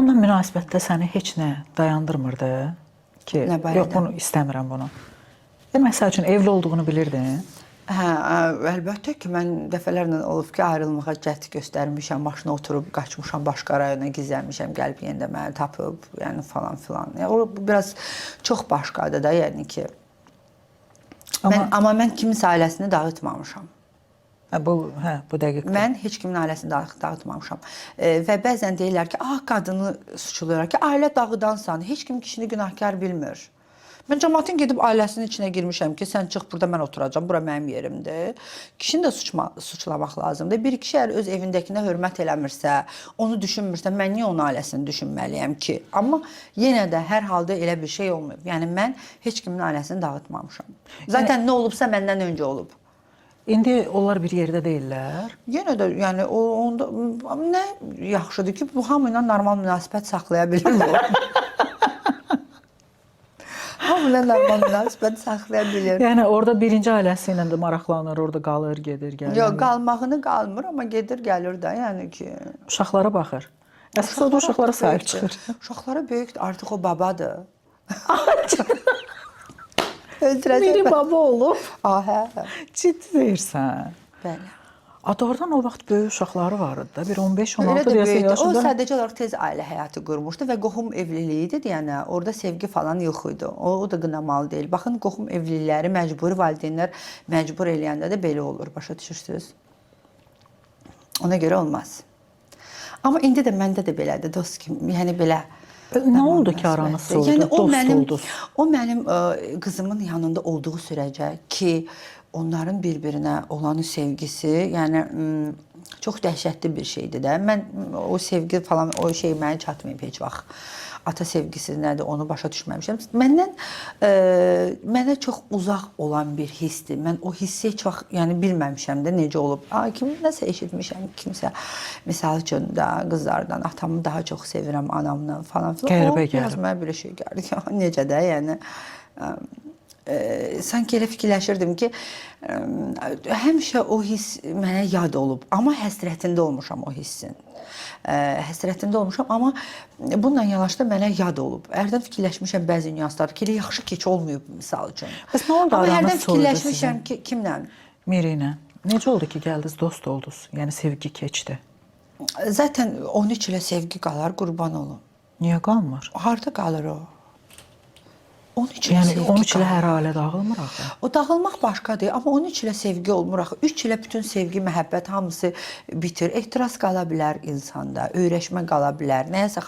Onunla münasibətdə səni heç nə dayandırmırdı ki, Nə barədə? yox bunu istəmirəm bunu. Məsəl üçün evli olduğunu bilirdin. Hə, əlbəttə ki, mən dəfələrlə olub ki, ayrılmağa cəhd göstərmişəm, maşına oturub qaçmışam, başqa rayona gizlənmişəm, gəlib yenə də məni tapıb, yəni falan filan. Yəni, o biraz çox başqadır da, yəni ki. Amma mən kiminsə ailəsini dağıtmamışam. Bu dəqiqdir. Mən heç kimin ailəsini dağıtmamışam. Və bəzən deyirlər ki, qadını suçluyorlar ki, ailə dağıdansan, heç kim kişini günahkar bilmir. Mən cəmaətin gedib ailəsinin içinə girmişəm ki, sən çıx burada mən oturacam, bura mənim yerimdir. Kişini də suçlamaq lazımdır. Bir kişi əgər öz evindəkinə hörmət eləmirsə, onu düşünmürsə, mən niyə onun ailəsini düşünməliyəm ki? Amma yenə də hər halda elə bir şey olmayıb. Yəni mən heç kimin ailəsini dağıtmamışam. Zaten nə olubsa məndən öncə olub. İndi onlar bir yerdə deyirlər. Yenə də yəni onda nə yaxşıdır ki, bu hamı ilə normal münasibət saxlaya bilir. Hamıla normal münasibət saxlaya bilir. Yəni orada birinci ailəsi ilə də maraqlanır, orada qalır, gedir, gəlir. Yox, qalmağını qalmır, amma gedir, gəlir də, yəni ki. Uşaqlara baxır. Əsas o da uşaqlara sahib çıxır. Uşaqlara böyükdür, artıq o babadır. Biri baba olub. Hə. Ciddi deyirsən. Bəli. Doğrudan o vaxt böyük uşaqları var idi da, bir 15-16 yaşında. O yaşında. sadəcə olaraq tez ailə həyatı qurmuşdu və qohum evliliyi idi, yəni orada sevgi falan yox idi. O da qınamalı deyil. Baxın, qohum evlilikləri məcburi valideynlər məcbur eləyəndə də belə olur, başa düşürsünüz? Ona görə olmaz. Amma indi də məndə də belədir, dost kimi, yəni belə. Nə oldu ki, aranız soyudu, yəni, dost oldunuz? O mənim qızımın yanında olduğu sürəcə ki, onların bir-birinə olan sevgisi, yəni çox dəhşətli bir şeydir də. Mən o sevgi falan, o şey mənə çatmayıb heç vaxt. Ata sevgisi nədir, onu başa düşməmişəm. Mənə çox uzaq olan bir hissdir. Mən o hissi heç vaxt yəni bilməmişəm də necə olub. Nəsə eşitmişəm kimsə, misal üçün də qızlardan atamı daha çox sevirəm, anamla falan filan. Qəribə gəlir. Biraz mənə belə şey gəldi. Necə də, yəni sanki elə fikirləşirdim ki, həmişə o hiss mənə yad olub, amma həsrətində olmuşam o hissin. Həsrətində olmuşam, amma bununla yanaşı da mənə yad olub. Hərdən fikirləşmişəm bəzi nüanslar ki, elə yaxşı keç olmayıb misal üçün. Bəs nə oldu aranız soyudu sizin? Amma hərdən fikirləşmişəm ki, kimlə? Miri ilə. Necə oldu ki, gəldiniz, dost oldunuz? Yəni sevgi keçdi. Zaten onun ilə sevgi qalar, qurban olun. Niyə qalmır? Harda qalır o? Yəni onun ilə hər ailə dağılmır axı. O dağılmaq başqadır, amma onun ilə sevgi olmur axı. Üç ilə bütün sevgi, məhəbbət hamısı bitir. Ehtiras qala bilər insanda, öyrəşmə qala bilər, nəyəsə